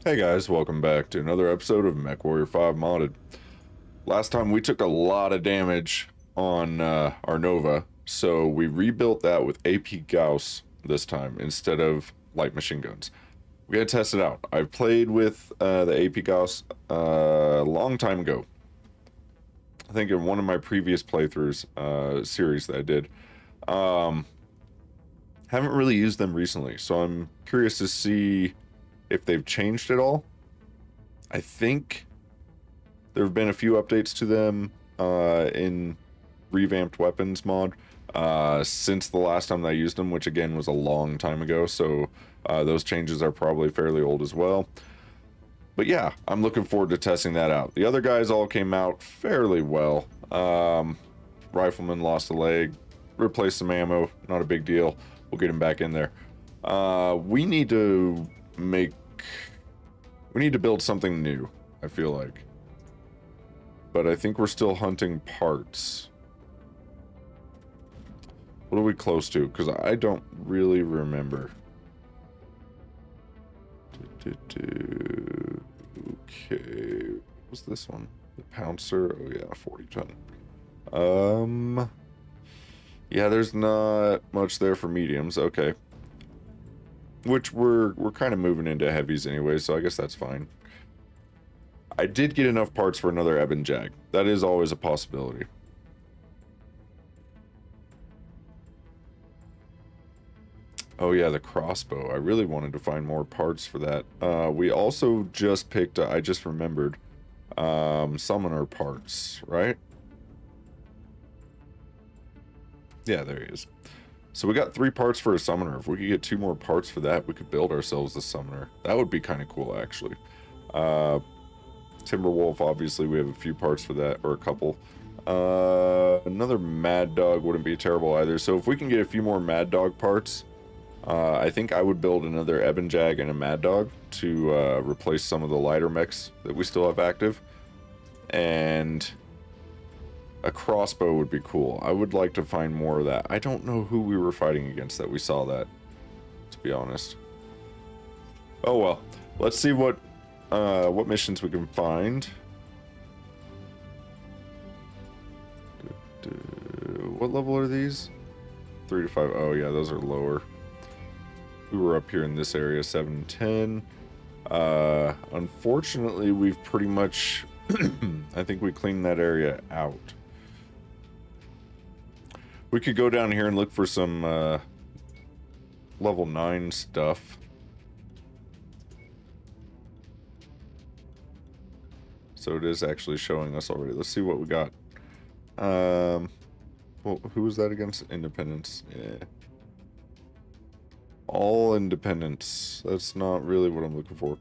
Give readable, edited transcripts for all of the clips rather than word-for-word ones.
Hey guys, welcome back to another episode of Mechwarrior 5 Modded. Last time we took a lot of damage on our Nova, so we rebuilt that with AP Gauss this time instead of light machine guns. We gotta test it out. I've played with the AP Gauss a long time ago. I think in one of my previous playthroughs series that I did. Haven't really used them recently, so I'm curious to see if they've changed at all. I think there have been a few updates to them in revamped weapons mod since the last time that I used them, which again was a long time ago, so those changes are probably fairly old as well. But yeah, I'm looking forward to testing that out. The other guys all came out fairly well. Rifleman lost a leg, replaced some ammo, not a big deal. We'll get him back in there. We need to build something new, I feel like. But I think we're still hunting parts. What are we close to? Because I don't really remember. Okay, what's this one? The Pouncer. Oh yeah, 40 ton. Yeah, there's not much there for mediums. Okay. Which we're kind of moving into heavies anyway, so I guess that's fine. I did get enough parts for another Ebon Jag. That is always a possibility. Oh yeah, the crossbow. I really wanted to find more parts for that. We also just picked, I just remembered, summoner parts, right? Yeah, there he is. So we got 3 parts for a summoner. If we could get 2 more parts for that, we could build ourselves a summoner. That would be kind of cool, actually. Timberwolf, obviously, we have a few parts for that, or a couple. Another Mad Dog wouldn't be terrible either. So if we can get a few more Mad Dog parts, I think I would build another Ebon Jag and a Mad Dog to replace some of the lighter mechs that we still have active. And a crossbow would be cool. I would like to find more of that. I don't know who we were fighting against that we saw that, to be honest. Oh well. Let's see what missions we can find. What level are these? 3 to 5. Oh yeah, those are lower. We were up here in this area, 7 and 10. Unfortunately, we've pretty much I think we cleaned that area out. We could go down here and look for some level 9 stuff. So it is actually showing us already. Let's see what we got. Well, who was that against? Independence. Yeah. All independence. That's not really what I'm looking for.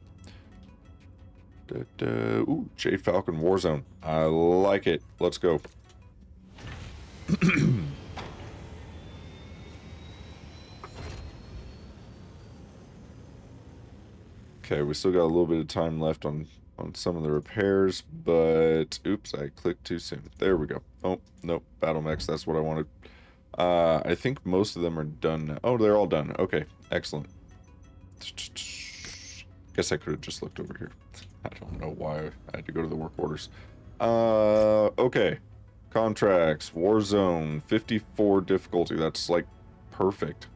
Ooh, Jade Falcon Warzone. I like it. Let's go. Okay, we still got a little bit of time left on some of the repairs, but oops, I clicked too soon. There we go. Oh, nope, Battle Mechs, that's what I wanted. I think most of them are done now. Oh, they're all done. Okay, excellent. Guess I could have just looked over here. I don't know why I had to go to the work orders. Okay. Contracts, Warzone, 54 difficulty. That's like perfect.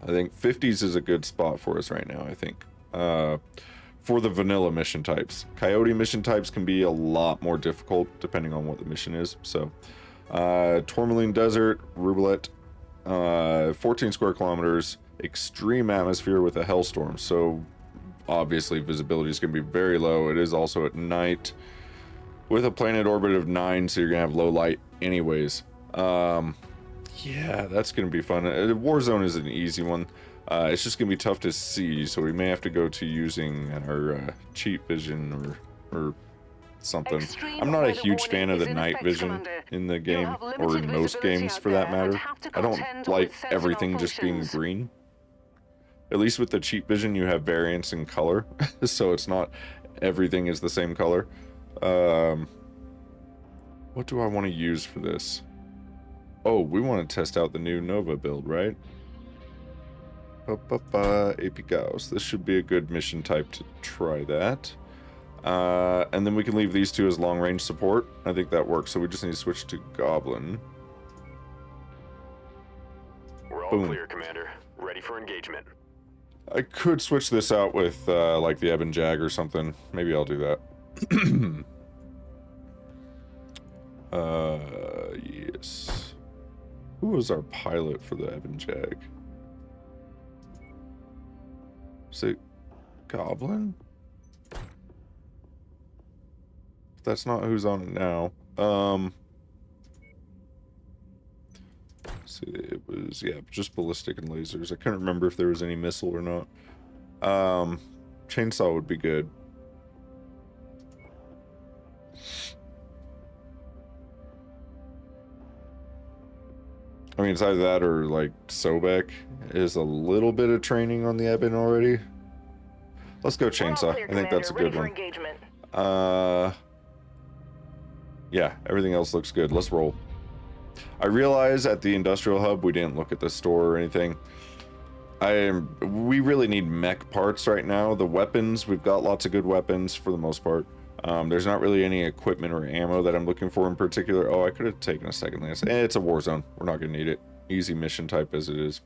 I think 50s is a good spot for us right now, I think. For the vanilla mission types. Coyote mission types can be a lot more difficult depending on what the mission is. So, Tourmaline Desert, Roulette, 14 square kilometers, extreme atmosphere with a hellstorm. So, obviously, visibility is going to be very low. It is also at night with a planet orbit of 9, so you're going to have low light anyways. Yeah, that's going to be fun. Warzone is an easy one. It's just going to be tough to see, so we may have to go to using our cheap vision or something. I'm not a huge fan of the night vision in the game, or in most games for that matter. I don't like everything just being green. At least with the cheap vision, you have variance in color, so it's not everything is the same color. What do I want to use for this? Oh, we want to test out the new Nova build, right? AP Gauss. This should be a good mission type to try that. And then we can leave these two as long-range support. I think that works, so we just need to switch to Goblin. We're all Boom. clear, Commander. Ready for engagement. I could switch this out with, like, the Ebon Jag or something. Maybe I'll do that. Yes. Who was our pilot for the Ebon Jag? Is it Goblin? That's not who's on it now. See, it was, yeah, just ballistic and lasers. I couldn't remember if there was any missile or not. Chainsaw would be good. I mean, it's either that or, like, Sobek is a little bit of training on the Ebon already. Let's go Chainsaw. I think that's a good one. Yeah, everything else looks good. Let's roll. I realize at the industrial hub we didn't look at the store or anything. We really need mech parts right now. The weapons, we've got lots of good weapons for the most part. There's not really any equipment or ammo that I'm looking for in particular. Oh, I could have taken a second lance. It's a Warzone. We're not going to need it. Easy mission type as it is.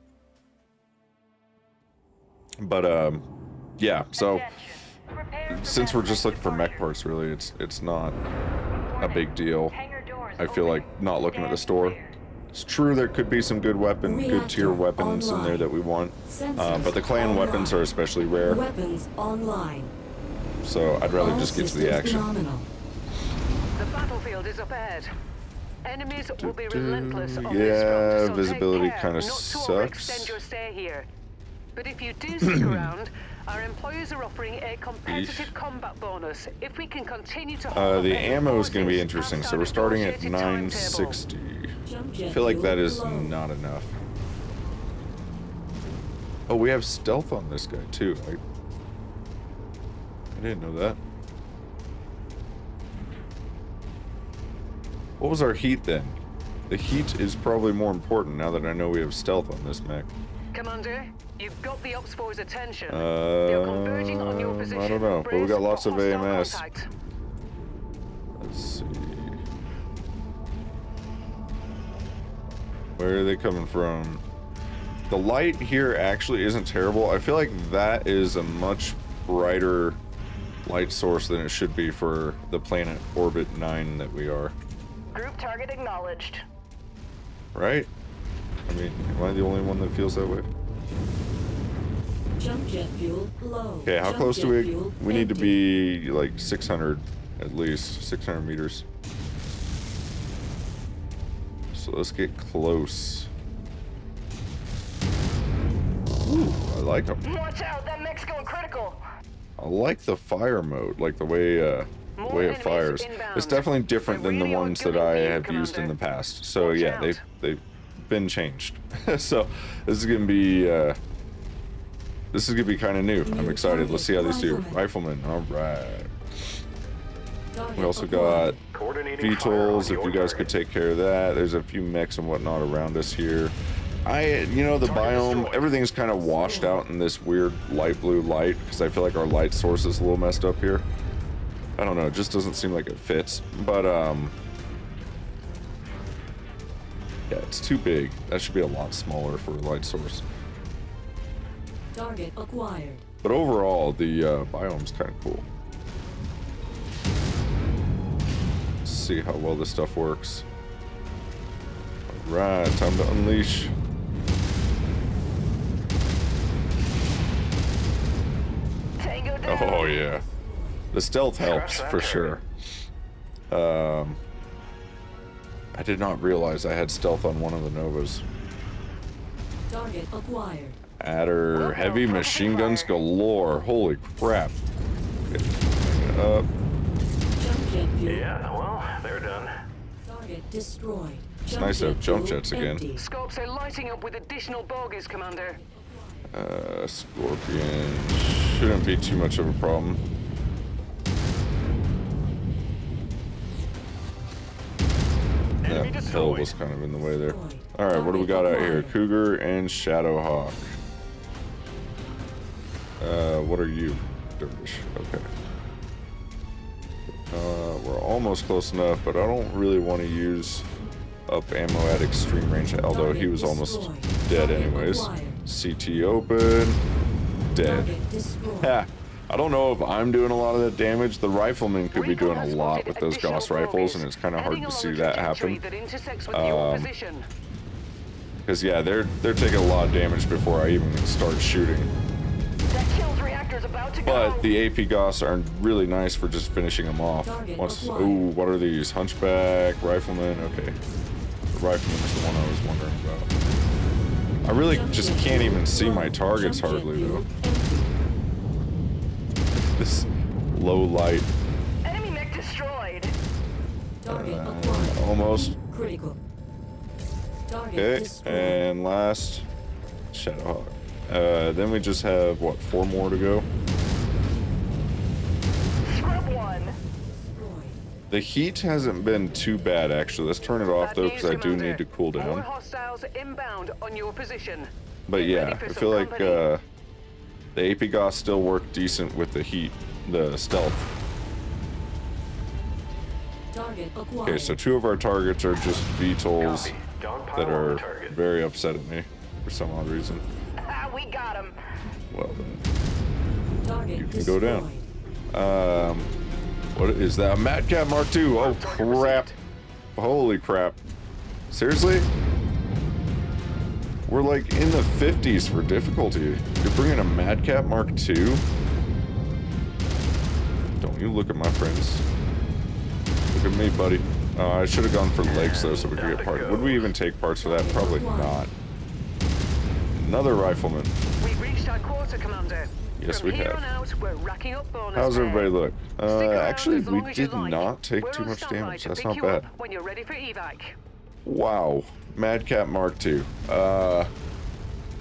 But, yeah, so since we're just looking for mech parts, really, it's not a big deal. I feel like not looking at the store. It's true there could be some good good tier weapons in there that we want, but the clan weapons are especially rare. Weapons online. So I'd rather just get to the action. The battlefield is up ahead. Enemies will be relentless on this Yeah, front, so visibility take care kind of not to sucks. overextend your stay here. But if you do stick around, our employers are offering a competitive combat bonus if we can continue to hold The up enemy ammo is going to be forces interesting. So outside we're of starting at negotiated timetable. 960. I feel like that is not enough. Oh, we have stealth on this guy too. I didn't know that. What was our heat then? The heat is probably more important now that I know we have stealth on this mech. Commander, you've got the Ops Force attention. They're converging on your position. I don't know, but we got lots of Brace for AMS. hostile contact. Let's see. Where are they coming from? The light here actually isn't terrible. I feel like that is a much brighter light source than it should be for the planet Orbit 9 that we are. Group target acknowledged. Right? I mean, am I the only one that feels that way? Jump jet fuel low. Okay, how Jump close do jet fuel we need to empty. be? Like 600 at least, 600 meters. So let's get close. Ooh, I like them. Watch out, that mech's going critical. I like the fire mode, like the way it fires. inbound. It's definitely different than the They're really ones that I outgunning have you, used in the Commander. past. So Watch yeah, out. they've been changed. So this is gonna be kind of new. I'm excited. Let's see how these do. Rifleman, all right. We also got Coordinating fire on VTOLs. If your you guys could target. take care of that. There's a few mechs and whatnot around us here. You know, the biome, everything's kind of washed out in this weird light blue light because I feel like our light source is a little messed up here. I don't know, it just doesn't seem like it fits. But, yeah, it's too big. That should be a lot smaller for a light source. Target acquired. But overall, the biome's kind of cool. Let's see how well this stuff works. Alright, time to unleash. Tango down. Oh yeah. The stealth helps for sure. I did not realize I had stealth on one of the Novas. Target acquired. Adder, heavy machine guns galore. Holy crap. Up. Jump jet fuel. Yeah, well, they're done. Target destroyed. It's nice to have jump jets again. empty. Scopes are lighting up with additional bogies, Commander. Scorpion shouldn't be too much of a problem. Enemy That hill destroyed. was kind of in the way there. Alright, what do we got out here? Cougar and Shadowhawk. What are you? Dervish. Okay. We're almost close enough, but I don't really want to use up ammo at extreme range, although he was almost dead anyways. CT open. Dead. Ha! I don't know if I'm doing a lot of that damage. The rifleman could be doing a lot with those Gauss rifles, and it's kind of hard to see that happen. Because yeah, they're taking a lot of damage before I even start shooting. But the AP Gauss are really nice for just finishing them off. Ooh, what are these? Hunchback, Rifleman. Okay, the Rifleman is the one I was wondering about. I really just can't even see my targets hardly though. This low light. Enemy mech destroyed. Almost. Critical. Okay, and last, Shadowhawk. Then we just have, what, 4 more to go? Scrub one. The heat hasn't been too bad, actually. Let's turn it off, though, because I do need to cool More down. hostiles inbound on your position. But Get yeah, ready for I some feel like company. the AP Gauss still work decent with the heat, the stealth. Target acquired. Okay, so 2 of our targets are just VTOLs Copy. Dogpile that on are the target. very upset at me for some odd reason. Ah, we got him. Well, then. Target You can go down. destroyed. What is that? Madcap Mark II. Oh, crap. Holy crap. Seriously? We're like in the 50s for difficulty. You're bringing a Madcap Mark II? Don't you look at my friends. Look at me, buddy. I should have gone for legs, though, so we could get parts. Would we even take parts for that? Probably not. Another Rifleman. We've reached our quarter, Commander. Yes, From we here have. on out, we're racking up bonus How's pay. everybody look? Stick around Actually, as we long as you did like. not take We're too on much standby damage. to That's pick not you bad. up when you're ready for evac. Wow. Madcap Mark II.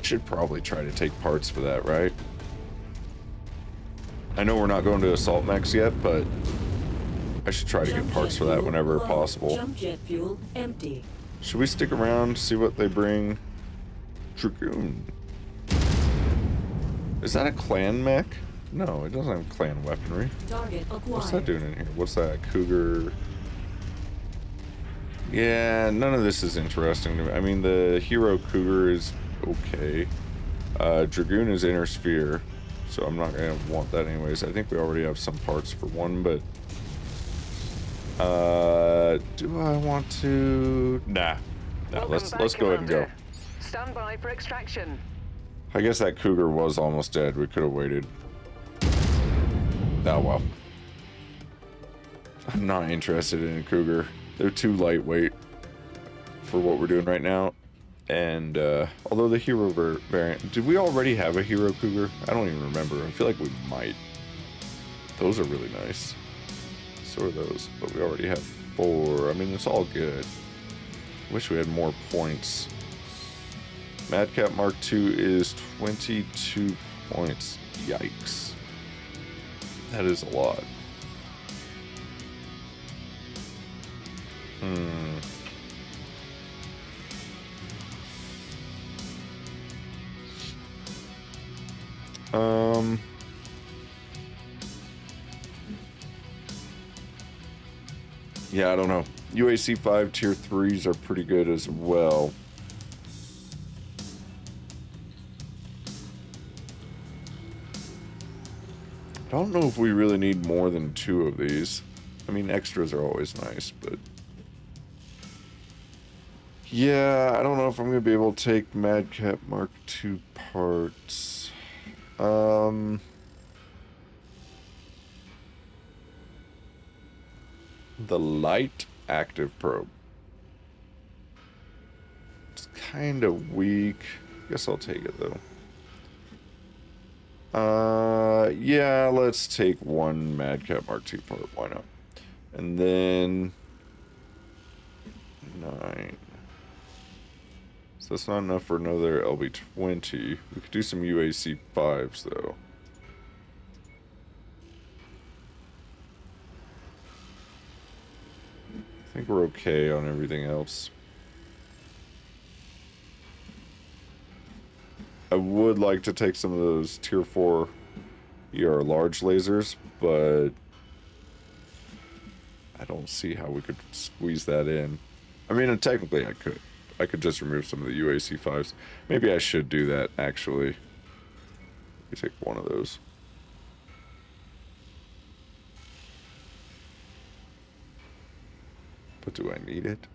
Should probably try to take parts for that, right? I know we're not going to assault mechs yet, but I should try to get Jump parts jet for that fuel whenever low. possible. Jump jet fuel empty. Should we stick around, see what they bring? Dragoon. Is that a clan mech? No, it doesn't have clan weaponry. Target acquired. What's that doing in here? What's that? Cougar. Yeah, none of this is interesting to me. I mean, the hero Cougar is okay. Dragoon is inner sphere, so I'm not gonna want that anyways. I think we already have some parts for one, but do I want to? Nah. Welcome Let's back, go ahead and go. Commander. Stand by for extraction. I guess that Cougar was almost dead. We could have waited. Oh well. I'm not interested in a Cougar. They're too lightweight for what we're doing right now. And although the hero variant, did we already have a hero Cougar? I don't even remember. I feel like we might. Those are really nice. So are those, but we already have 4. I mean, it's all good. Wish we had more points. Madcap Mark II is 22 points. Yikes. That is a lot. Yeah, I don't know. UAC 5 tier 3s are pretty good as well. I don't know if we really need more than 2 of these. I mean, extras are always nice, but... Yeah, I don't know if I'm going to be able to take Madcap Mark II parts. The light active probe. It's kind of weak. Guess I'll take it though. Yeah, let's take 1 Madcap Mark II part. Why not? And then 9. So that's not enough for another LB20. We could do some UAC 5s though. I think we're okay on everything else. I would like to take some of those tier 4 ER large lasers, but I don't see how we could squeeze that in. I mean, technically I could. I could just remove some of the UAC5s. Maybe I should do that, actually. Let me take one of those. But do I need it?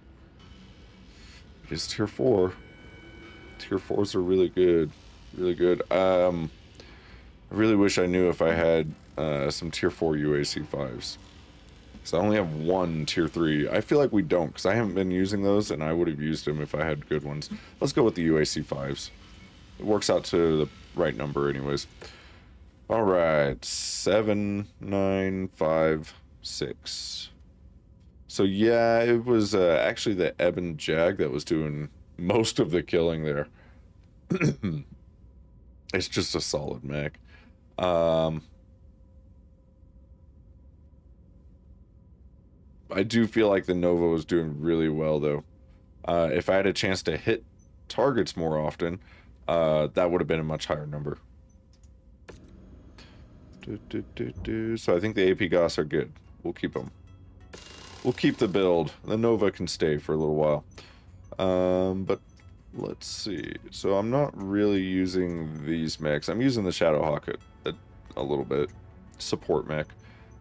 It's tier 4. Tier 4s are really good. Really good. I really wish I knew if I had some tier 4 UAC5s. So I only have one tier 3. I feel like we don't, because I haven't been using those, and I would have used them if I had good ones. Let's go with the UAC5s. It works out to the right number anyways. Alright, 7, 9, 5, 6. So yeah, it was actually the Ebon Jag that was doing most of the killing there. It's just a solid mech. I do feel like the Nova was doing really well, though. If I had a chance to hit targets more often, that would have been a much higher number. So I think the AP Goss are good. We'll keep them. We'll keep the build. The Nova can stay for a little while. But let's see. So I'm not really using these mechs. I'm using the Shadowhawk a little bit. Support mech.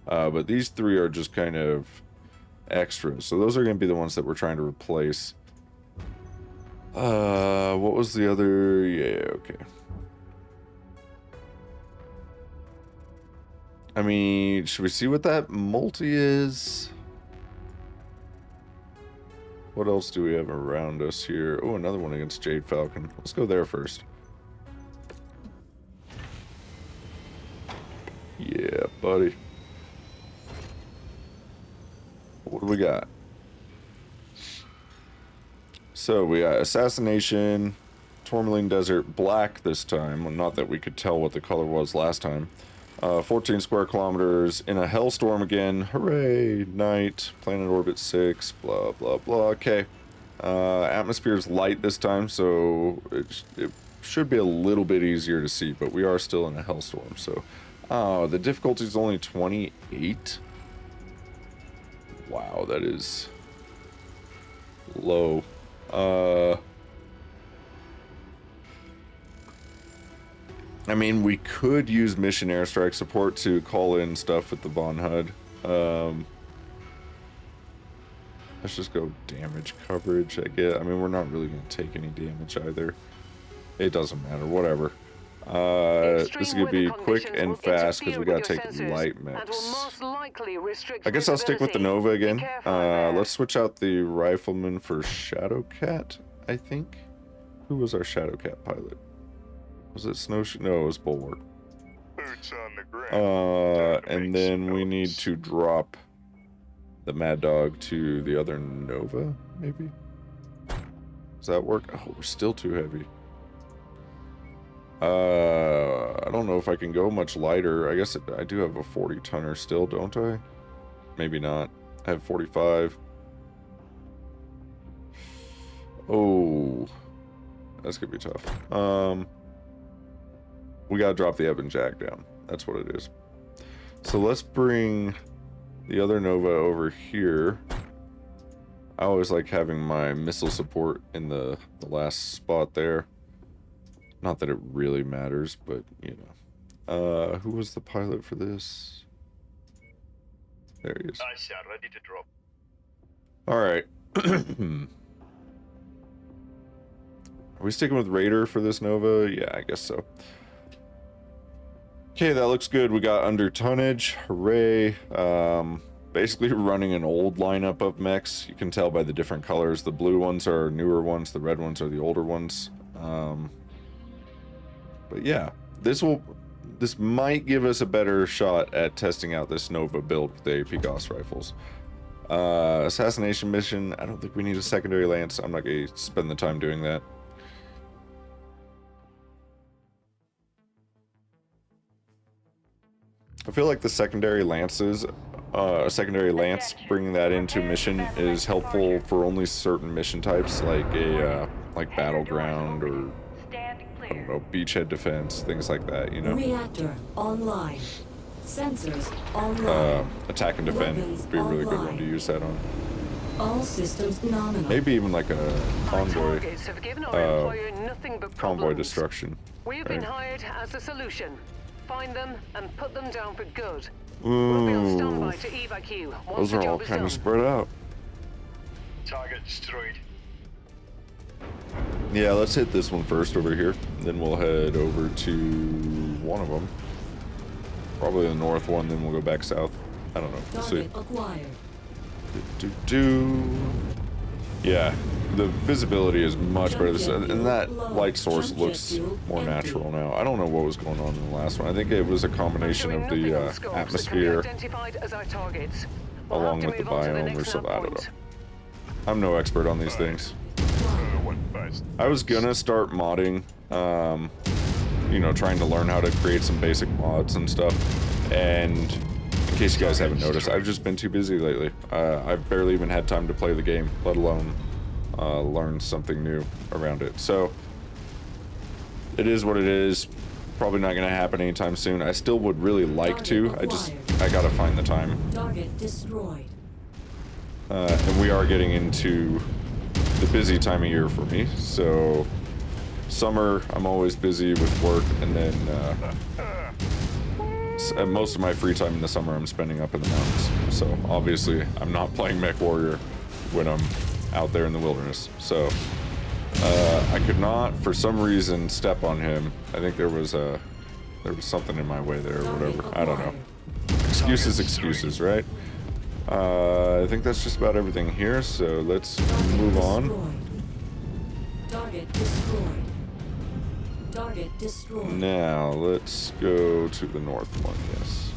But these three are just kind of extras. So those are going to be the ones that we're trying to replace. What was the other? Yeah, okay. I mean, should we see what that multi is? What else do we have around us here? Oh, another one against Jade Falcon. Let's go there first. Yeah, buddy. What do we got? So we got Assassination, Tourmaline Desert, black this time. Well, not that we could tell what the color was last time. 14 square kilometers in a hellstorm again. Hooray! Night, planet orbit 6, blah blah blah. Okay. Atmosphere is light this time, so it should be a little bit easier to see, but we are still in a hellstorm. So, the difficulty is only 28. Wow, that is low. I mean, we could use mission airstrike support to call in stuff with the Von HUD. Let's just go damage coverage, I guess. I mean, we're not really going to take any damage either. It doesn't matter, whatever. This is going to be quick and fast because we got to take light mechs. I guess I'll stick with the Nova again. Let's switch out the Rifleman for Shadowcat, I think. Who was our Shadowcat pilot? Was it Snowshoe? No, it was Bulwark. Boots on the ground. And then we need to drop the Mad Dog to the other Nova, maybe? Does that work? Oh, we're still too heavy. I don't know if I can go much lighter. I guess I do have a 40-tonner still, don't I? Maybe not. I have 45. Oh, that's gonna be tough. We gotta drop the Ebon Jag down. That's what it is. So let's bring the other Nova over here. I always like having my missile support in the last spot there. Not that it really matters, but you know. Who was the pilot for this? There he is. Nice shot, ready to drop. Alright. Are we sticking with Raider for this Nova? Yeah, I guess so. Okay, that looks good. We got under tonnage. Hooray. Basically running an old lineup of mechs. You can tell by the different colors. The blue ones are newer ones. The red ones are the older ones. But yeah, this might give us a better shot at testing out this Nova build with the AP Gauss rifles. Assassination mission. I don't think we need a secondary lance. I'm not going to spend the time doing that. I feel like the secondary lances, secondary lance, bringing that into mission is helpful for only certain mission types, like a like battleground or don't know, beachhead defense, things like that, you know. Reactor online. Sensors online. Attack and defend Weapons would be a really good one online. to use that on. All systems nominal. Maybe even like a Our convoy, targets have given our employer nothing but convoy problems. destruction. We've thing. been hired as a solution. Find them and put them down for good. We'll be on standby Ooh, to evac you once those the are all job is kind done. of spread out. Target destroyed. Yeah, let's hit this one first over here. Then we'll head over to one of them. Probably the north one, then we'll go back south. I don't know. We'll see. Target acquired. Yeah, the visibility is much better. Jump jet And fuel that low. light source Jump jet looks fuel more empty. natural now. I don't know what was going on in the last one. I think it was a combination Showing of nothing on the scopes that can be atmosphere identified as our targets. We'll along have to with the move on to biome or next something. I don't point. know. I'm no expert on these things. One bust. I was gonna start modding, you know, trying to learn how to create some basic mods and stuff. And in case you guys haven't noticed, I've just been too busy lately. I've barely even had time to play the game, let alone learn something new around it. So it is what it is. Probably not gonna happen anytime soon. I still would really like to. I gotta find the time. Target destroyed. And we are getting into the busy time of year for me. So summer, I'm always busy with work, and then most of my free time in the summer I'm spending up in the mountains. So obviously I'm not playing Mechwarrior when I'm out there in the wilderness. So I could not, for some reason, step on him. I think there was something in my way there or whatever. I don't know. Excuses, right? I think that's just about everything here, so let's move on. Target destroyed. Target destroyed. Now, let's go to the north one, yes.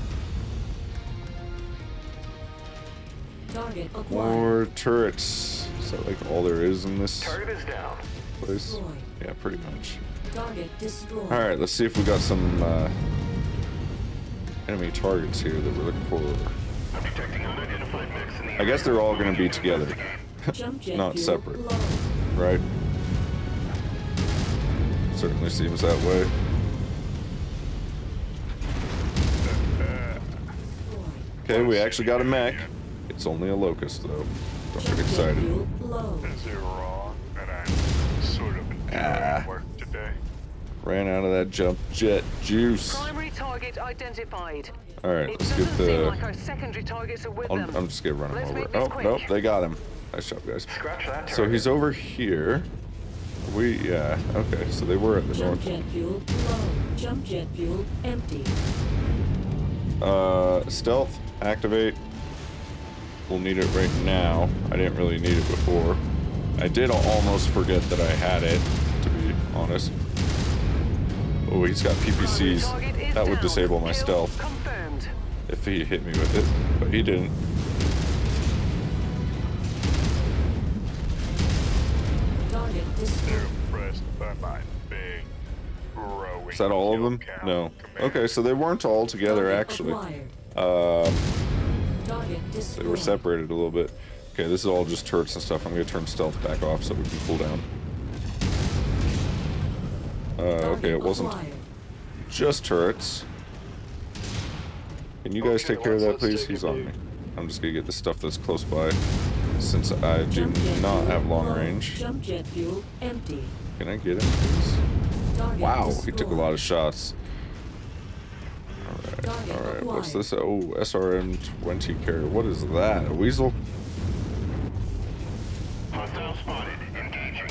Target acquired. More turrets. Is that like all there is in this Target is down. place? Destroyed. Yeah, pretty much. Target destroyed. Alright, let's see if we got some enemy targets here that we're looking for. I'm detecting unidentified mechs in the I guess they're all going to be together, Jump jet not fuel separate, low. right? Certainly seems that way. Okay, we actually got a mech. It's only a locust, though. Don't Jump get jet excited. fuel low. Is it wrong that I'm sort of enjoying work today? Ran out of that jump jet juice. Primary target identified. Alright, It let's doesn't get seem the... like our secondary targets are with them. I'm just gonna run him Let's over. make this Oh, quick. nope, they got him. Nice job, guys. Scratch that So target. he's over here. Yeah, okay, so they were at the Jump north jet one. fuel low. Jump jet fuel empty. Stealth, activate. We'll need it right now. I didn't really need it before. I did almost forget that I had it, to be honest. Oh, he's got Primary PPCs. target is That would down. disable my Kill stealth confirmed. if he hit me with it, but he didn't. Target destroyed. Impressed by my big, growing Is that all of kill them? count, No. Commander. Okay, so they weren't all together, Target actually. acquired. Target They destroyed. were separated a little bit. Okay, this is all just turrets and stuff. I'm gonna turn stealth back off so we can cool down. Okay, Target it wasn't acquired. just turrets. Can you guys Okay, take care of that, let's please? take He's it, on dude. me. I'm just gonna get the stuff that's close by, since I do Jump jet not fuel have long low. range. Jump jet fuel empty. Can I get him, please? Target Wow, he destroyed. took a lot of shots. Target Alright, what's acquired. this? Oh, SRM-20 carrier. What is that? A weasel? Hostile spotted. Engaging.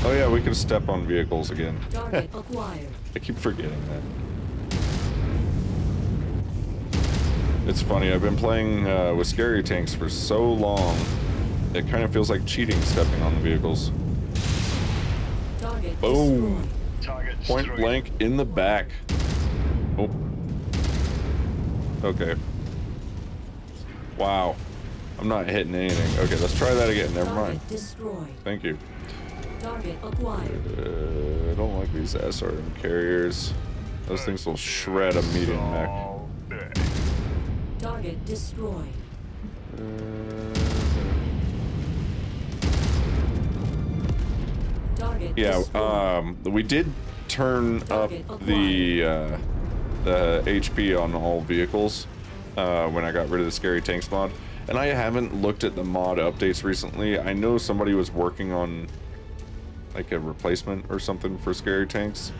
Oh yeah, we can step on vehicles again. Target acquired. I keep forgetting that. It's funny, I've been playing with scary tanks for so long, it kind of feels like cheating stepping on the vehicles. Target Boom. destroyed. Target Point destroyed. blank in the back. Oh. Okay. Wow. I'm not hitting anything. Okay, let's try that again. Never mind. Target destroyed. Thank you. Target acquired. I don't like these SRM carriers. Those things will shred a medium mech. All day. Target destroyed. Target Yeah, destroyed. we did turn up the HP on all vehicles when I got rid of the scary tanks mod, and I haven't looked at the mod updates recently. I know somebody was working on like a replacement or something for scary tanks.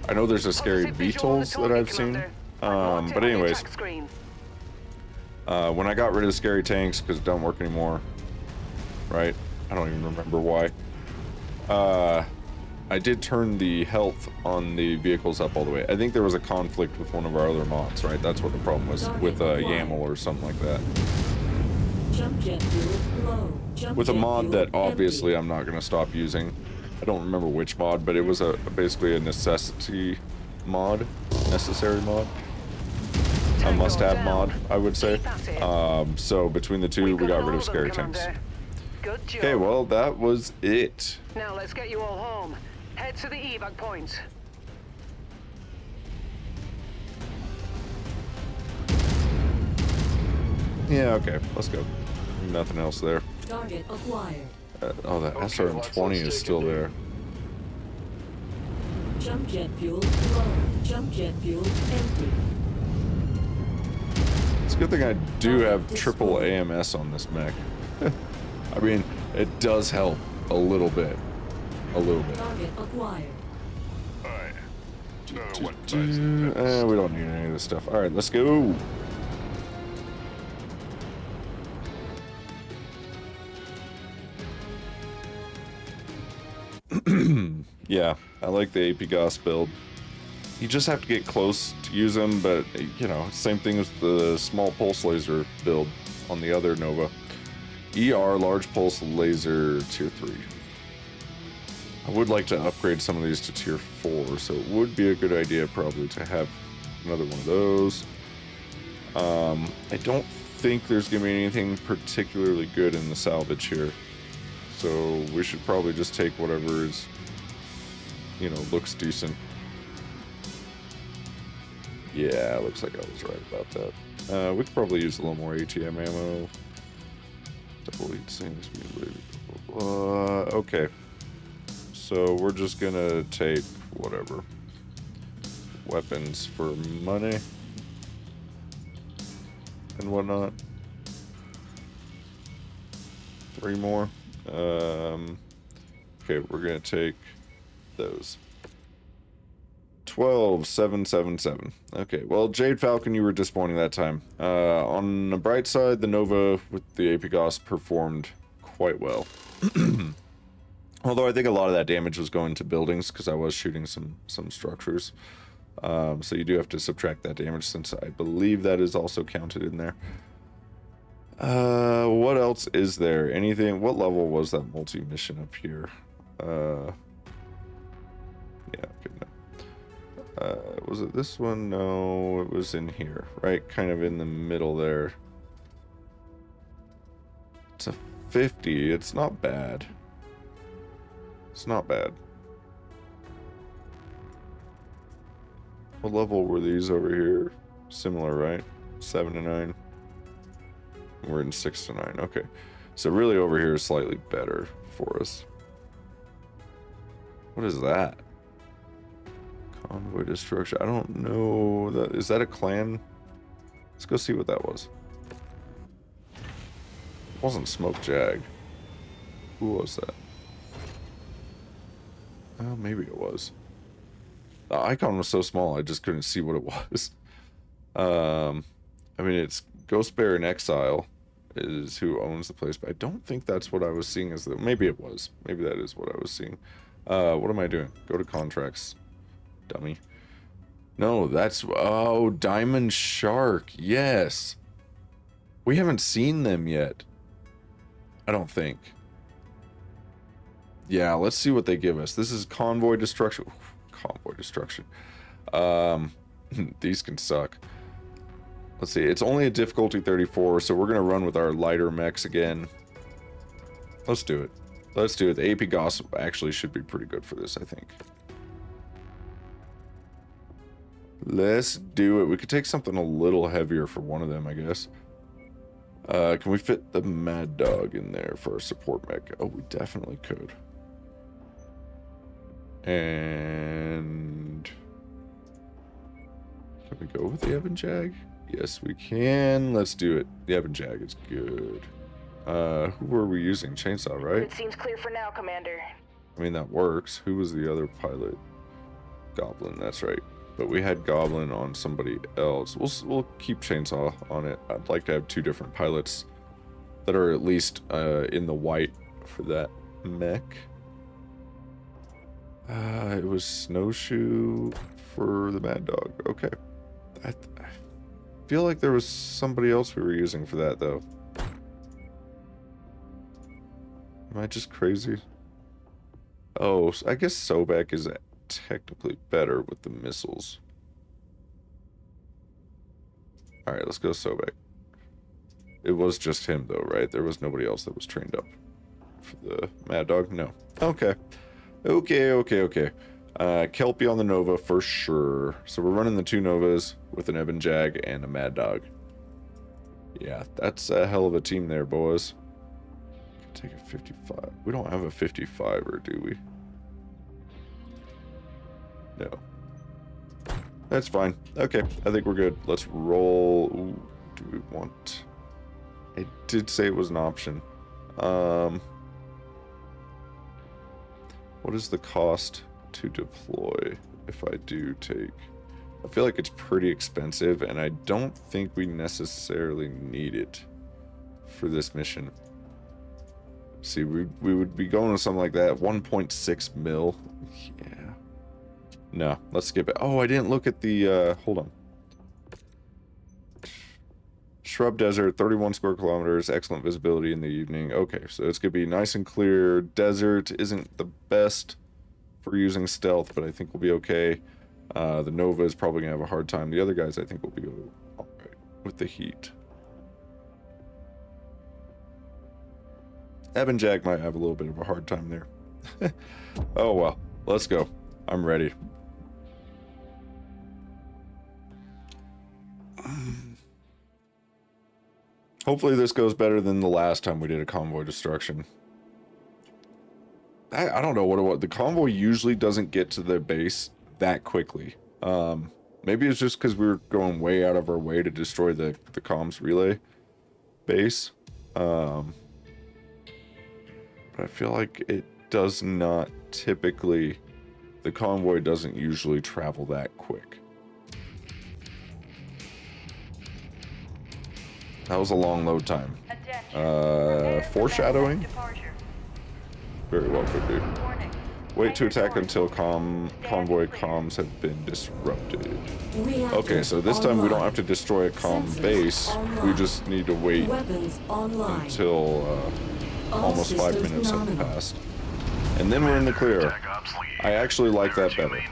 I know there's a scary Positive visual on the VTOLs that target, I've seen. Commander. I've marked it But on the anyways, attack screen. when I got rid of the scary tanks because it don't work anymore, right? I don't even remember why. I did turn the health on the vehicles up all the way. I think there was a conflict with one of our other mods, right? That's what the problem was with YAML or something like that. Jump jet fuel low. Jump With a jet mod fuel that obviously empty. I'm not going to stop using. I don't remember which mod, but it was basically a necessity mod, necessary mod, a must-have mod, I would say. So between the two, we got rid of scary tanks. Good job. Okay, well, that was it. Now let's get you all home. Head to the evac point. Yeah, okay, let's go. Nothing else there. Target acquired. Oh, that Okay, SRM-20 let's is take still it, there. Jump jet fuel low. Jump jet fuel empty. It's a good thing I do have triple AMS on this mech. I mean, it does help a little bit. A little bit. Target acquired. Alright. So what size We don't need any of this stuff. Alright, let's go. Yeah, I like the AP Goss build. You just have to get close to use them, but, you know, same thing as the small pulse laser build on the other Nova. ER, large pulse laser, tier 3. I would like to upgrade some of these to tier 4, so it would be a good idea probably to have another one of those. I don't think there's going to be anything particularly good in the salvage here. So we should probably just take whatever is, you know, looks decent. Yeah, looks like I was right about that. We could probably use a little more ATM ammo. Double lead things. Okay. So we're just gonna take whatever. Weapons for money. And whatnot. 3 more. Okay, we're gonna take those. 12,777. Okay, well, Jade Falcon, you were disappointing that time. On the bright side, the Nova with the AP Goss performed quite well. Although I think a lot of that damage was going to buildings because I was shooting some structures. So you do have to subtract that damage since I believe that is also counted in there. What else is there? Anything? What level was that multi-mission up here? Yeah, okay, no. Was it this one? No, it was in here, right? Kind of in the middle there. It's a 50. It's not bad. It's not bad. What level were these over here? Similar, right? 7 to 9. We're in 6 to 9. Okay. So really over here is slightly better for us. What is that? Convoy Destruction. I don't know. Is that a clan? Let's go see what that was. It wasn't Smoke Jag. Who was that? Oh, maybe it was. The icon was so small I just couldn't see what it was. I mean, it's Ghost Bear in Exile is who owns the place, but I don't think that's what I was seeing as the... Maybe it was. Maybe that is what I was seeing. What am I doing? Go to contracts. Dummy. No, that's... Oh, Diamond Shark. Yes. We haven't seen them yet. I don't think. Yeah, let's see what they give us. This is Convoy Destruction. Convoy Destruction. These can suck. Let's see. It's only a difficulty 34, so we're going to run with our lighter mechs again. Let's do it. Let's do it. The AP Goss actually should be pretty good for this, I think. Let's do it. We could take something a little heavier for one of them, I guess. Can we fit the Mad Dog in there for our support mech? Oh, we definitely could. And can we go with the Evan Jag? Yes, we can. Let's do it. The Evan Jag is good. Who were we using? Chainsaw, right? It seems clear for now, Commander. I mean, that works. Who was the other pilot? Goblin, that's right. But we had Goblin on somebody else. We'll keep Chainsaw on it. I'd like to have 2 different pilots that are at least in the white for that mech. It was Snowshoe for the Mad Dog. Okay. I feel like there was somebody else we were using for that, though. Am I just crazy? Oh, I guess Sobek is technically better with the missiles. Alright, let's go Sobek. It was just him, though, right? There was nobody else that was trained up for the Mad Dog? No. Okay. Okay. Kelpie on the Nova for sure. So we're running the 2 Novas with an Evan Jag and a Mad Dog. Yeah, that's a hell of a team there, boys. Take a 55. We don't have a 55er, do we? No. That's fine. Okay, I think we're good. Let's roll. Ooh, do we want... I did say it was an option. What is the cost to deploy if I do take... I feel like it's pretty expensive, and I don't think we necessarily need it for this mission. See, we would be going with something like that. 1.6 mil. Yeah. No, let's skip it. Oh, I didn't look at the... hold on. Shrub Desert, 31 square kilometers, excellent visibility in the evening. Okay, so it's going to be nice and clear. Desert isn't the best for using stealth, but I think we'll be okay. The Nova is probably going to have a hard time. The other guys, I think, will be all right with the heat. Evan Jag might have a little bit of a hard time there. Oh, well. Let's go. I'm ready. Hopefully this goes better than the last time we did a Convoy Destruction. I don't know what it was. The Convoy usually doesn't get to the base that quickly. Maybe it's just because we were going way out of our way to destroy the comms relay base. But I feel like it does not typically... The Convoy doesn't usually travel that quick. That was a long load time. Foreshadowing? Very well could be. Wait to attack until convoy comms have been disrupted. Okay, so this time we don't have to destroy a comm base. We just need to wait until almost 5 minutes have passed. And then we're in the clear. I actually like that better.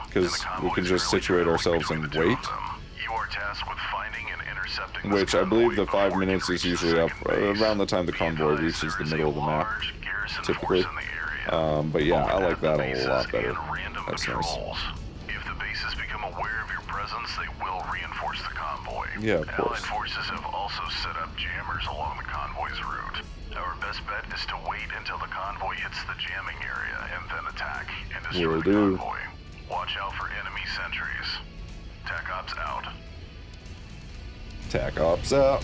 Because we can just situate ourselves and wait. Which I believe the 5 minutes is usually up around the time the convoy reaches the middle of the map, typically. But yeah, I like that a lot better. That's nice. If the bases become aware of your presence, they will reinforce the convoy. Yeah, of course. Allied forces have also set up jammers along the convoy's route. Our best bet is to wait until the convoy hits the jamming area and then attack and destroy the convoy. Watch out for enemy sentries. TAC Ops out. TAC Ops out.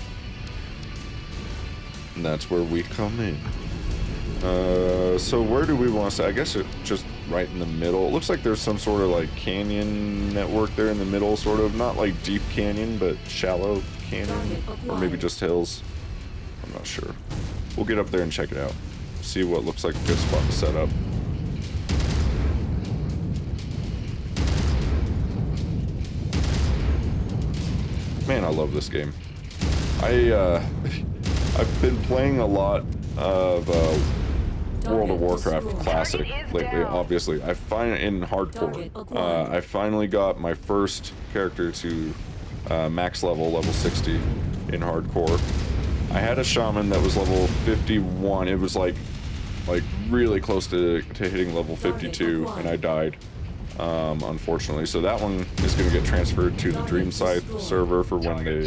And that's where we come in. So where do we want to stay? I guess it's just right in the middle. It looks like there's some sort of like canyon network there in the middle, sort of. Not like deep canyon, but shallow canyon. Or maybe just hills. I'm not sure. We'll get up there and check it out. See what looks like a good spot to set up. Man, I love this game. I've been playing a lot of World of Warcraft Classic lately, obviously. I find it in hardcore. I finally got my first character to max level 60 in hardcore. I had a shaman that was level 51. It was like really close to hitting level 52, and I died, unfortunately. So that one is going to get transferred to the Dream Scythe server for when they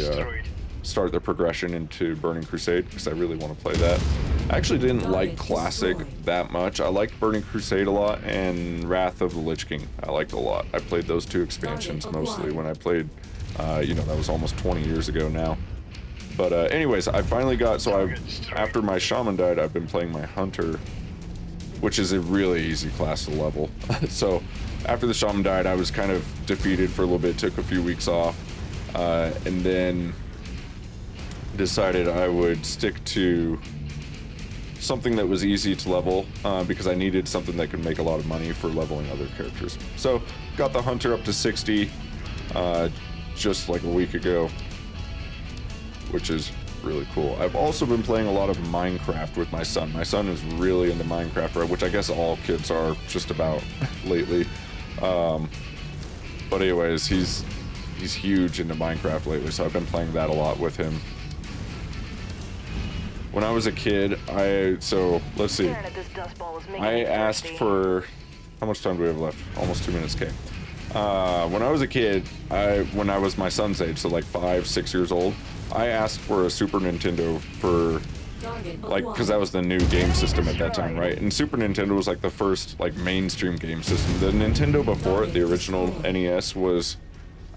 start their progression into Burning Crusade, because I really want to play that. I actually didn't like Classic that much. I liked Burning Crusade a lot and Wrath of the Lich King I liked a lot. I played those two expansions mostly when I played, you know, that was almost 20 years ago now. But anyways, I finally got, so after my Shaman died, I've been playing my Hunter, which is a really easy class to level. So after the Shaman died, I was kind of defeated for a little bit, took a few weeks off, and then decided I would stick to something that was easy to level, because I needed something that could make a lot of money for leveling other characters. So got the Hunter up to 60 just like a week ago, which is really cool. I've also been playing a lot of Minecraft with my son. My son is really into Minecraft, right? Which I guess all kids are just about lately. But anyways, he's huge into Minecraft lately, so I've been playing that a lot with him. When I was a kid, so let's see. I asked for, how much time do we have left? Almost 2 minutes, okay. When I was a kid, when I was my son's age, so like 5, 6 years old, I asked for a Super Nintendo for, like, because that was the new game system at that time, right? And Super Nintendo was like the first, like, mainstream game system. The Nintendo before it, the original NES, was,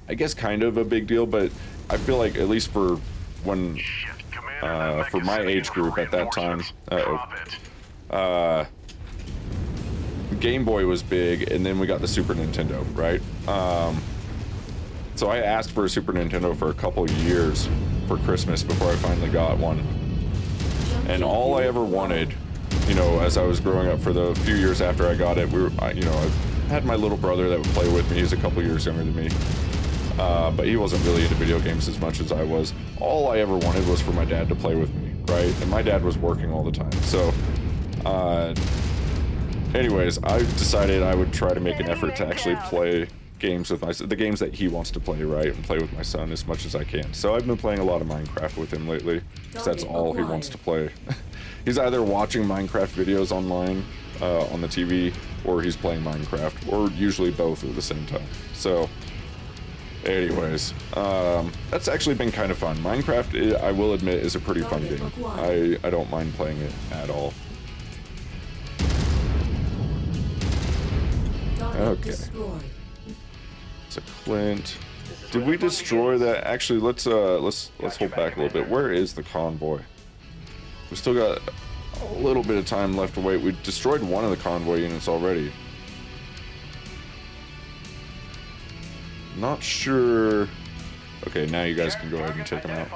I guess, kind of a big deal, but I feel like, at least for when, for my age group at that time, Game Boy was big, and then we got the Super Nintendo, right? So I asked for a Super Nintendo for a couple years for Christmas before I finally got one. And all I ever wanted, you know, as I was growing up for the few years after I got it, you know, I had my little brother that would play with me. He's a couple years younger than me. But he wasn't really into video games as much as I was. All I ever wanted was for my dad to play with me, right? And my dad was working all the time. So, anyways, I decided I would try to make an effort to actually play games with the games that he wants to play, right? And play with my son as much as I can. So I've been playing a lot of Minecraft with him lately, because that's all he wants to play. He's either watching Minecraft videos online on the TV, or he's playing Minecraft, or usually both at the same time. So anyways, that's actually been kind of fun. Minecraft, I will admit, is a pretty fun game. I don't mind playing it at all. Okay. It's a Clint. Did we destroy that? Actually, let's hold back a little bit. Where is the convoy? We still got a little bit of time left to wait. We destroyed one of the convoy units already. Not sure. Okay, now you guys can go ahead and take them out.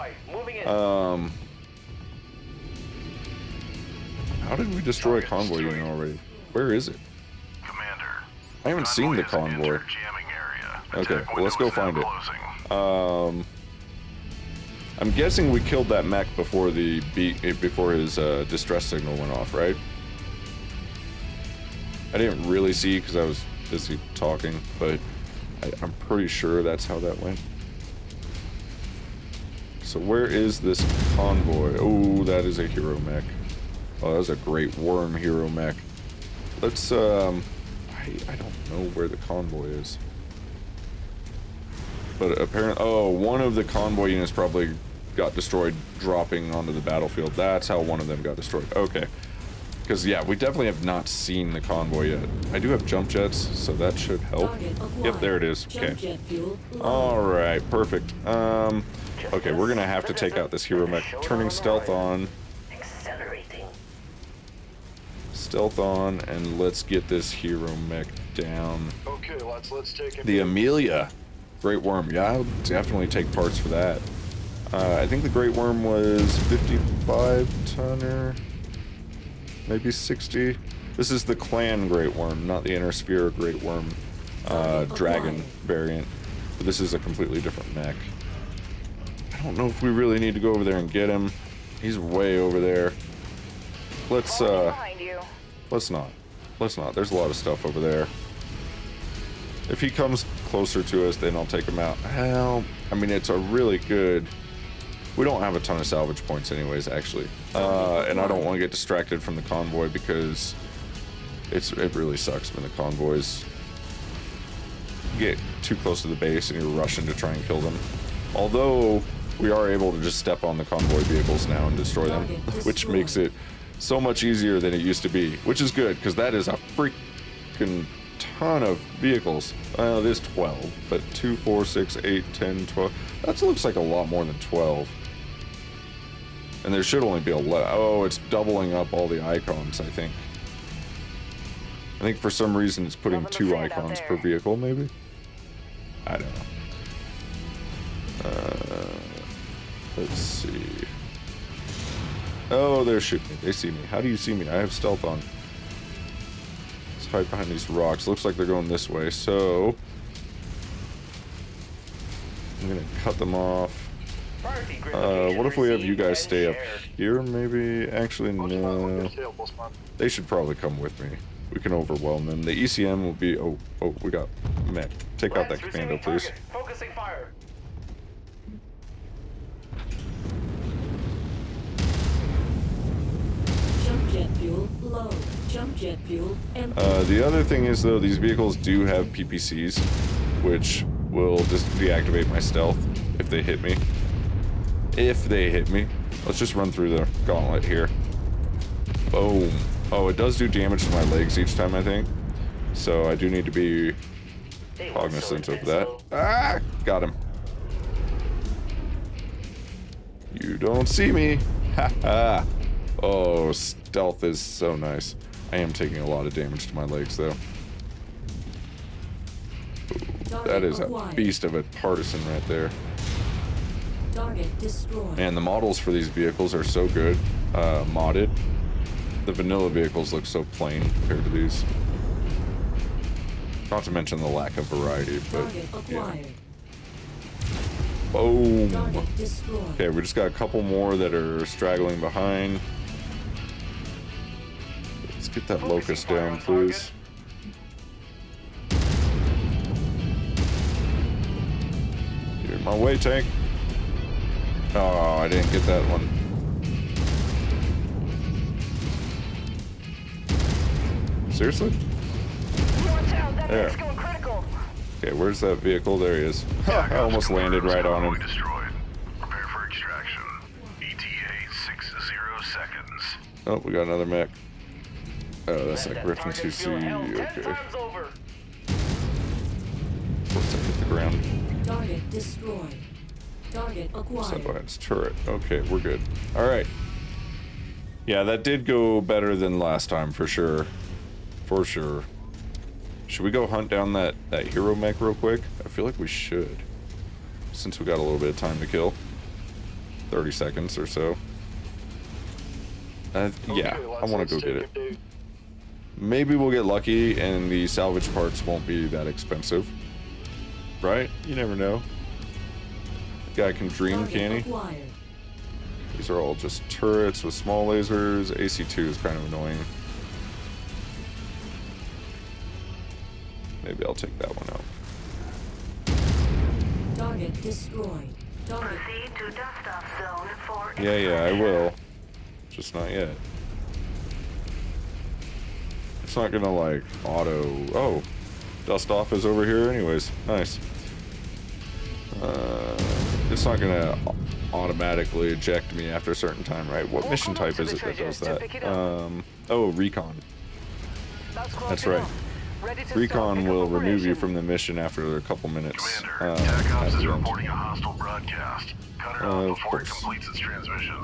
How did we destroy a convoy unit already? Where is it? Commander, I haven't seen the convoy. Okay, well, let's go find it. I'm guessing we killed that mech before before his distress signal went off, right? I didn't really see because I was busy talking, but I'm pretty sure that's how that went. So where is this convoy? Oh, that is a hero mech. Oh, that was a great worm hero mech. Let's, I don't know where the convoy is. But apparently, oh, one of the convoy units probably got destroyed dropping onto the battlefield. That's how one of them got destroyed. Okay. Because, yeah, we definitely have not seen the convoy yet. I do have jump jets, so that should help. Yep, there it is. Okay. Alright, perfect. Okay, we're gonna have to take out this hero mech. Turning stealth on. Stealth on, and let's get this hero mech down. Okay, let's take him. The Amelia. Great Worm. Yeah, I'll definitely take parts for that. I think the Great Worm was 55 tonner. Maybe 60. This is the Clan Great Worm, not the Inner Sphere Great Worm Dragon variant. But this is a completely different mech. I don't know if we really need to go over there and get him. He's way over there. Let's not. There's a lot of stuff over there. If he comes closer to us, then I'll take him out. Well, I mean, it's a really good... We don't have a ton of salvage points anyways, actually. And I don't want to get distracted from the convoy because it really sucks when the convoys get too close to the base and you're rushing to try and kill them. Although we are able to just step on the convoy vehicles now and destroy them, which makes it So much easier than it used to be, which is good, because that is a freaking ton of vehicles. It is 12, but 2, 4, 6, 8, 10, 12. That looks like a lot more than 12. And there should only be 11. Oh, it's doubling up all the icons, I think. I think for some reason it's putting 2 icons per vehicle, maybe? I don't know. Let's see. Oh, they're shooting me. They see me. How do you see me? I have stealth on. Let's hide behind these rocks. Looks like they're going this way, so... I'm gonna cut them off. What if we have you guys stay up here, maybe? Actually, no. They should probably come with me. We can overwhelm them. The ECM will be... Oh, we got mech. Take out that commando, please. Focusing fire. Jump jet fuel low. Jump jet fuel empty. The other thing is, though, these vehicles do have PPCs, which will just deactivate my stealth if they hit me. If they hit me. Let's just run through the gauntlet here. Boom. Oh, it does do damage to my legs each time, I think. So I do need to be cognizant of that. Ah! Got him. You don't see me. Ha ha. Oh, stealth is so nice. I am taking a lot of damage to my legs, though. Ooh, that is a beast of a partisan right there. Target destroyed. And the models for these vehicles are so good. Modded. The vanilla vehicles look so plain compared to these. Not to mention the lack of variety, but yeah. Boom. Okay, we just got a couple more that are straggling behind. Let's get that locust down, please. Get in my way, tank. Oh, I didn't get that one. Seriously? There. Okay, where's that vehicle? There he is. I almost landed right on him. Destroyed. Prepare for extraction. ETA 60 seconds. Oh, we got another mech. Oh, that's that Griffin 2C. Okay. Of course, I hit the ground. Target destroyed. Target What's that acquired. behind? It's turret. Okay, we're good. Alright. Yeah, that did go better than last time, for sure. For sure. Should we go hunt down that hero mech real quick? I feel like we should. Since we got a little bit of time to kill. 30 seconds or so. Yeah, I want to go get it. Maybe we'll get lucky and the salvage parts won't be that expensive. Right? You never know. The guy can dream, can he? Acquired. These are all just turrets with small lasers. AC2 is kind of annoying. Maybe I'll take that one out. Target destroyed. Target. Proceed to dust-off zone for Yeah, I will. Just not yet. It's not gonna like auto. Oh, dust off is over here anyways. Nice. It's not gonna automatically eject me after a certain time, right? What mission type is it that does that? Oh, recon. That's right. Recon will remove you from the mission after a couple minutes. Commander, TAC Ops is reporting a hostile broadcast. Cut it off of before it course. completes its transmission.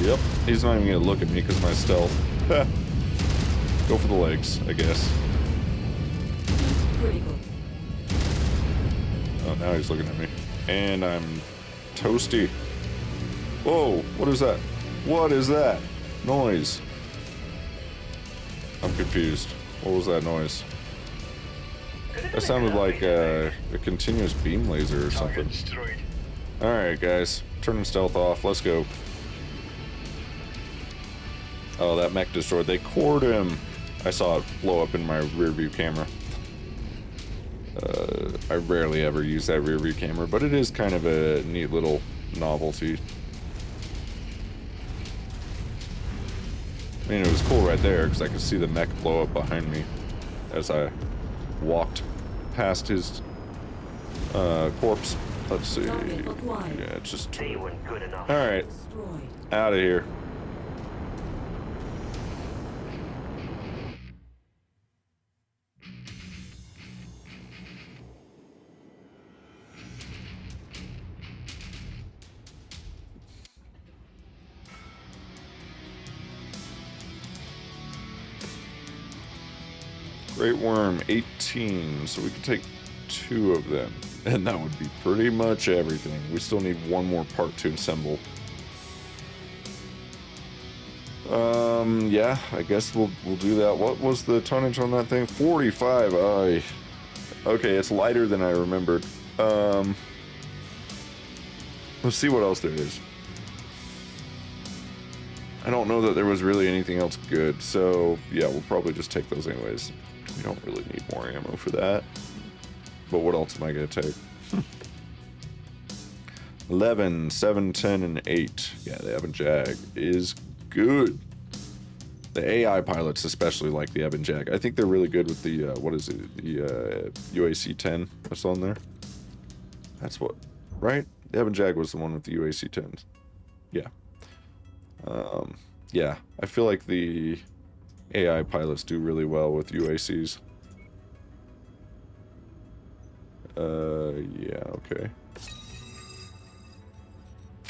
Yep, he's not even gonna look at me because of my stealth. Go for the legs, I guess. Critical. Oh, now he's looking at me. And I'm toasty. Whoa, what is that? What is that? Noise. I'm confused. What was that noise? That sounded like a continuous beam laser or something. Destroyed. Alright, guys. Turning stealth off. Let's go. Oh, that mech destroyed. They cored him. I saw it blow up in my rear view camera. I rarely ever use that rear view camera, but it is kind of a neat little novelty. I mean, it was cool right there because I could see the mech blow up behind me as I walked past his Corpse. Let's see. Target acquired. Yeah, it's just... They weren't good enough. Alright, Destroyed. out of here. Great Worm, 18, so we can take 2 of them. And that would be pretty much everything. We still need one more part to assemble. Yeah, I guess we'll do that. What was the tonnage on that thing? 45. Okay, it's lighter than I remembered. Let's see what else there is. I don't know that there was really anything else good, so yeah, we'll probably just take those anyways. We don't really need more ammo for that. But what else am I going to take? 11, 7, 10, and 8. Yeah, the Ebon Jag is good. The AI pilots especially like the Ebon Jag. I think they're really good with the, what is it? The UAC-10 that's on there. That's what, right? The Ebon Jag was the one with the UAC-10s. Yeah. Yeah, I feel like the AI pilots do really well with UACs. Yeah, okay.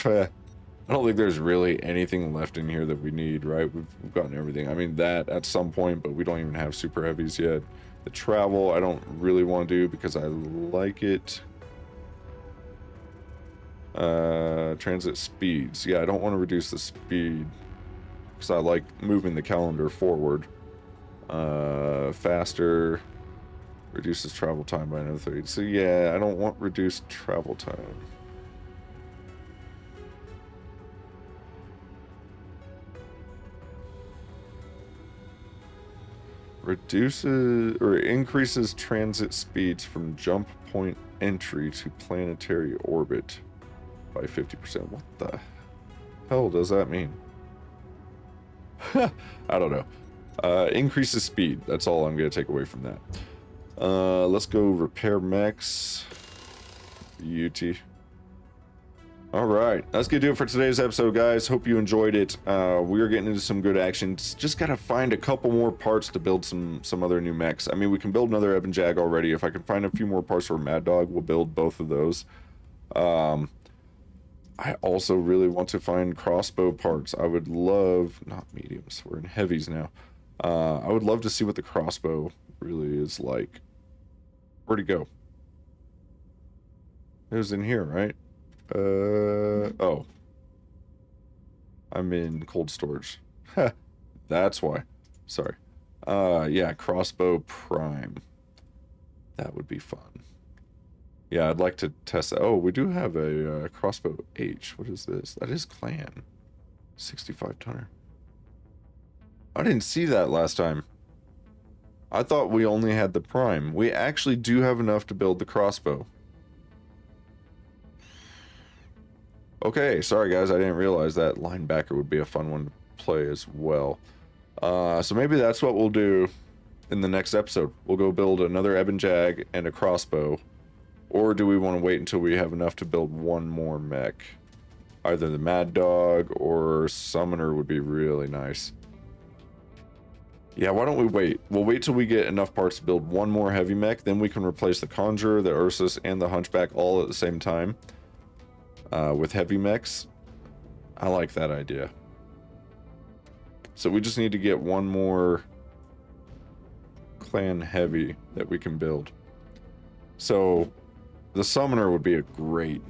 I don't think there's really anything left in here that we need, right? We've gotten everything. I mean, that at some point, but we don't even have super heavies yet. The travel, I don't really want to do because I like it. Transit speeds. Yeah, I don't want to reduce the speed because I like moving the calendar forward. Faster. Reduces travel time by another 30. So yeah, I don't want reduced travel time. Reduces or increases transit speeds from jump point entry to planetary orbit by 50%. What the hell does that mean? I don't know. Increases speed. That's all I'm going to take away from that. Let's go repair mechs. UT. Alright, that's gonna do it for today's episode, guys. Hope you enjoyed it. We are getting into some good action. Just gotta find a couple more parts to build some other new mechs. I mean, we can build another Ebon Jag already. If I can find a few more parts for Mad Dog, we'll build both of those. I also really want to find crossbow parts. I would love... Not mediums, we're in heavies now. I would love to see what the crossbow really is like. Where'd he go? It was in here, right? Oh. I'm in cold storage. That's why. Sorry. Yeah, crossbow prime. That would be fun. Yeah, I'd like to test that. Oh, we do have a crossbow H. What is this? That is clan. 65 tonner. I didn't see that last time. I thought we only had the prime. We actually do have enough to build the crossbow. Okay, sorry guys, I didn't realize that linebacker would be a fun one to play as well. So maybe that's what we'll do in the next episode. We'll go build another Ebon Jag and a crossbow. Or do we want to wait until we have enough to build one more mech? Either the Mad Dog or Summoner would be really nice. Yeah, why don't we wait? We'll wait till we get enough parts to build one more heavy mech, then we can replace the Conjurer, the Ursus, and the Hunchback all at the same time. With heavy mechs. I like that idea. So we just need to get one more clan heavy that we can build. So the Summoner would be a great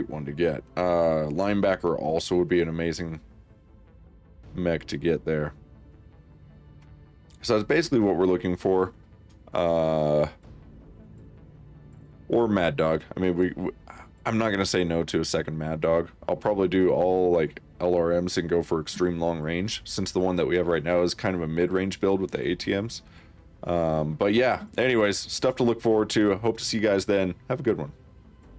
one to get. Linebacker also would be an amazing mech to get there. So that's basically what we're looking for. Or Mad Dog. I mean, I'm not going to say no to a second Mad Dog. I'll probably do all like LRMs and go for extreme long range, since the one that we have right now is kind of a mid-range build with the ATMs. But yeah, anyways, stuff to look forward to. Hope to see you guys then. Have a good one.